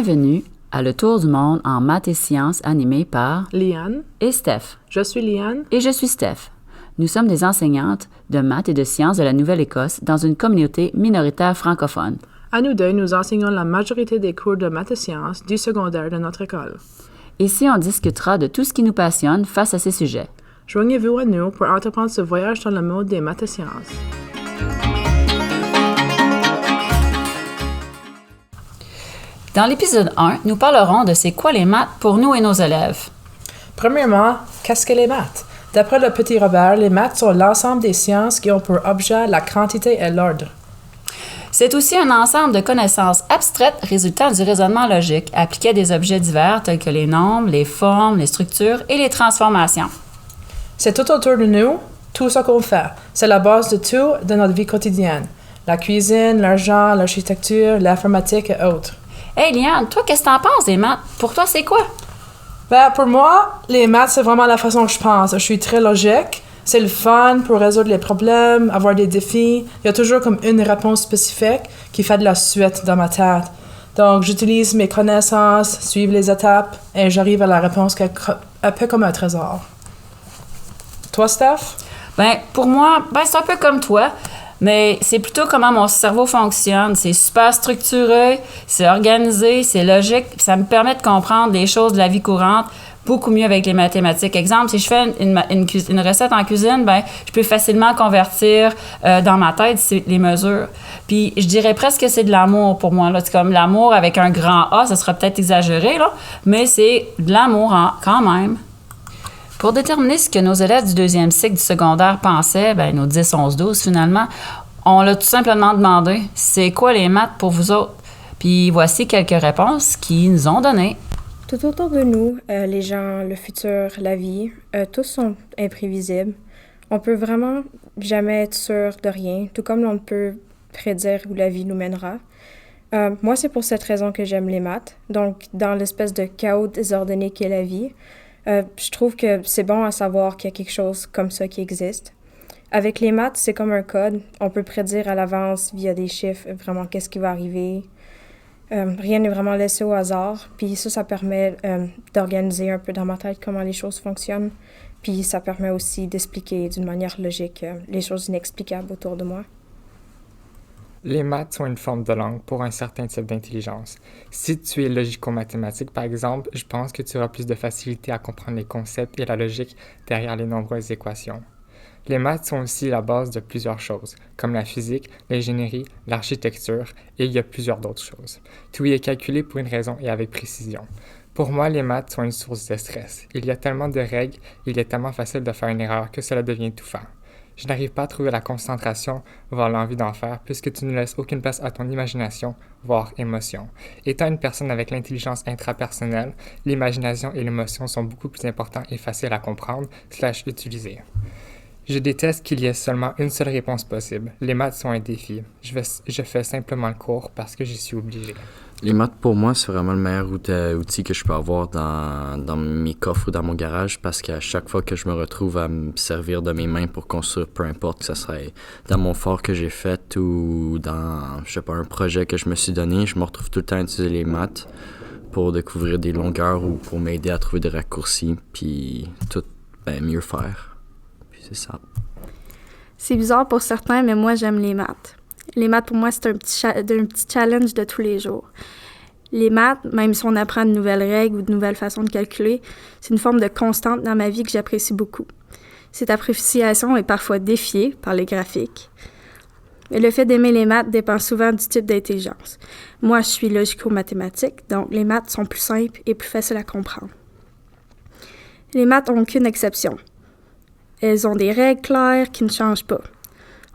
Bienvenue à Le Tour du monde en maths et sciences animé par Liane et Steph. Je suis Liane. Et je suis Steph. Nous sommes des enseignantes de maths et de sciences de la Nouvelle-Écosse dans une communauté minoritaire francophone. À nous deux, nous enseignons la majorité des cours de maths et sciences du secondaire de notre école. Ici, on discutera de tout ce qui nous passionne face à ces sujets. Joignez-vous à nous pour entreprendre ce voyage dans le monde des maths et sciences. Dans l'épisode 1, nous parlerons de c'est quoi les maths pour nous et nos élèves. Premièrement, qu'est-ce que les maths? D'après le petit Robert, les maths sont l'ensemble des sciences qui ont pour objet la quantité et l'ordre. C'est aussi un ensemble de connaissances abstraites résultant du raisonnement logique appliqué à des objets divers tels que les nombres, les formes, les structures et les transformations. C'est tout autour de nous, tout ce qu'on fait. C'est la base de tout de notre vie quotidienne. La cuisine, l'argent, l'architecture, l'informatique et autres. Hey Liane, toi, qu'est-ce que t'en penses des maths? Pour toi, c'est quoi? Pour moi, les maths, c'est vraiment la façon que je pense. Je suis très logique. C'est le fun pour résoudre les problèmes, avoir des défis. Il y a toujours comme une réponse spécifique qui fait de la suite dans ma tête. Donc, j'utilise mes connaissances, suivre les étapes, et j'arrive à la réponse un peu comme un trésor. Toi, Steph? Pour moi, c'est un peu comme toi. Mais c'est plutôt comment mon cerveau fonctionne. C'est super structuré, c'est organisé, c'est logique. Ça me permet de comprendre les choses de la vie courante beaucoup mieux avec les mathématiques. Exemple, si je fais une recette en cuisine, je peux facilement convertir dans ma tête les mesures. Puis je dirais presque que c'est de l'amour pour moi. Là. C'est comme l'amour avec un grand A, ça sera peut-être exagéré, là, mais c'est de l'amour quand même. Pour déterminer ce que nos élèves du deuxième cycle du secondaire pensaient, nos 10, 11, 12 finalement, on l'a tout simplement demandé « C'est quoi les maths pour vous autres? » Puis voici quelques réponses qu'ils nous ont données. Tout autour de nous, les gens, le futur, la vie, tous sont imprévisibles. On peut vraiment jamais être sûr de rien, tout comme on peut prédire où la vie nous mènera. Moi, c'est pour cette raison que j'aime les maths. Donc, dans l'espèce de chaos désordonné qu'est la vie, je trouve que c'est bon à savoir qu'il y a quelque chose comme ça qui existe. Avec les maths, c'est comme un code. On peut prédire à l'avance via des chiffres vraiment qu'est-ce qui va arriver. Rien n'est vraiment laissé au hasard. Puis ça permet d'organiser un peu dans ma tête comment les choses fonctionnent. Puis ça permet aussi d'expliquer d'une manière logique les choses inexplicables autour de moi. Les maths sont une forme de langue pour un certain type d'intelligence. Si tu es logico-mathématique, par exemple, je pense que tu auras plus de facilité à comprendre les concepts et la logique derrière les nombreuses équations. Les maths sont aussi la base de plusieurs choses, comme la physique, l'ingénierie, l'architecture, et il y a plusieurs d'autres choses. Tout y est calculé pour une raison et avec précision. Pour moi, les maths sont une source de stress. Il y a tellement de règles, il est tellement facile de faire une erreur que cela devient étouffant. Je n'arrive pas à trouver la concentration, voire l'envie d'en faire, puisque tu ne laisses aucune place à ton imagination, voire émotion. Étant une personne avec l'intelligence intrapersonnelle, l'imagination et l'émotion sont beaucoup plus importants et faciles à comprendre / utiliser. Je déteste qu'il y ait seulement une seule réponse possible. Les maths sont un défi. Je fais simplement le cours parce que j'y suis obligé. Les maths, pour moi, c'est vraiment le meilleur outil que je peux avoir dans mes coffres ou dans mon garage parce qu'à chaque fois que je me retrouve à me servir de mes mains pour construire, peu importe que ce soit dans mon fort que j'ai fait ou dans, un projet que je me suis donné, je me retrouve tout le temps à utiliser les maths pour découvrir des longueurs ou pour m'aider à trouver des raccourcis puis tout mieux faire. Puis c'est ça. C'est bizarre pour certains, mais moi, j'aime les maths. Les maths, pour moi, c'est un petit challenge de tous les jours. Les maths, même si on apprend de nouvelles règles ou de nouvelles façons de calculer, c'est une forme de constante dans ma vie que j'apprécie beaucoup. Cette appréciation est parfois défiée par les graphiques. Mais le fait d'aimer les maths dépend souvent du type d'intelligence. Moi, je suis logico-mathématique, donc les maths sont plus simples et plus faciles à comprendre. Les maths n'ont aucune exception. Elles ont des règles claires qui ne changent pas.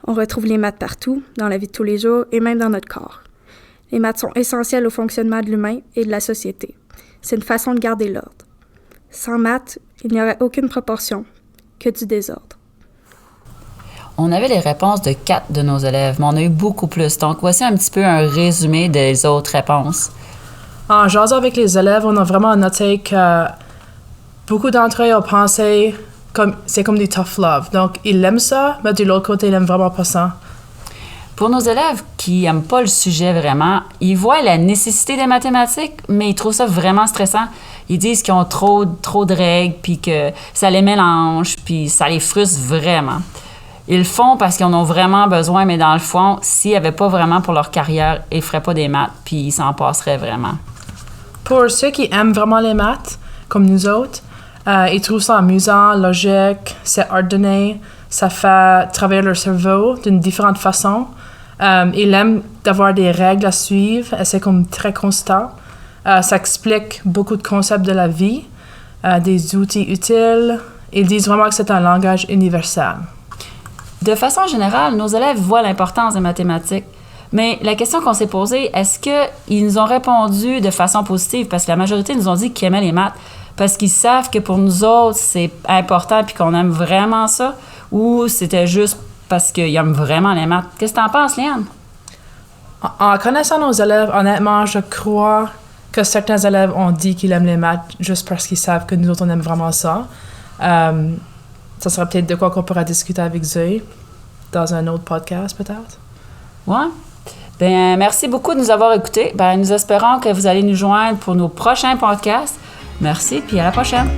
On retrouve les maths partout, dans la vie de tous les jours et même dans notre corps. Les maths sont essentielles au fonctionnement de l'humain et de la société. C'est une façon de garder l'ordre. Sans maths, il n'y aurait aucune proportion, que du désordre. On avait les réponses de 4 de nos élèves, mais on a eu beaucoup plus. Donc, voici un petit peu un résumé des autres réponses. En jasant avec les élèves, on a vraiment noté que beaucoup d'entre eux ont pensé c'est comme du tough love. Donc, ils aiment ça, mais de l'autre côté, ils n'aiment vraiment pas ça. Pour nos élèves qui n'aiment pas le sujet vraiment, ils voient la nécessité des mathématiques, mais ils trouvent ça vraiment stressant. Ils disent qu'ils ont trop de règles, puis que ça les mélange, puis ça les frustre vraiment. Ils le font parce qu'ils en ont vraiment besoin, mais dans le fond, s'ils n'avaient pas vraiment pour leur carrière, ils ne feraient pas des maths, puis ils s'en passeraient vraiment. Pour ceux qui aiment vraiment les maths, comme nous autres, ils trouvent ça amusant, logique, c'est ordonné, ça fait travailler leur cerveau d'une différente façon. Ils aiment d'avoir des règles à suivre, et c'est comme très constant. Ça explique beaucoup de concepts de la vie, des outils utiles. Ils disent vraiment que c'est un langage universel. De façon générale, nos élèves voient l'importance des mathématiques. Mais la question qu'on s'est posée, est-ce qu'ils nous ont répondu de façon positive? Parce que la majorité nous ont dit qu'ils aimaient les maths. Parce qu'ils savent que pour nous autres, c'est important puis qu'on aime vraiment ça. Ou c'était juste parce qu'ils aiment vraiment les maths. Qu'est-ce que t'en penses, Liane? En connaissant nos élèves, honnêtement, je crois que certains élèves ont dit qu'ils aiment les maths juste parce qu'ils savent que nous autres, on aime vraiment ça. Ça serait peut-être de quoi qu'on pourra discuter avec Zoé dans un autre podcast, peut-être. Ouais. Bien, merci beaucoup de nous avoir écoutés. Bien, nous espérons que vous allez nous joindre pour nos prochains podcasts. Merci, puis à la prochaine.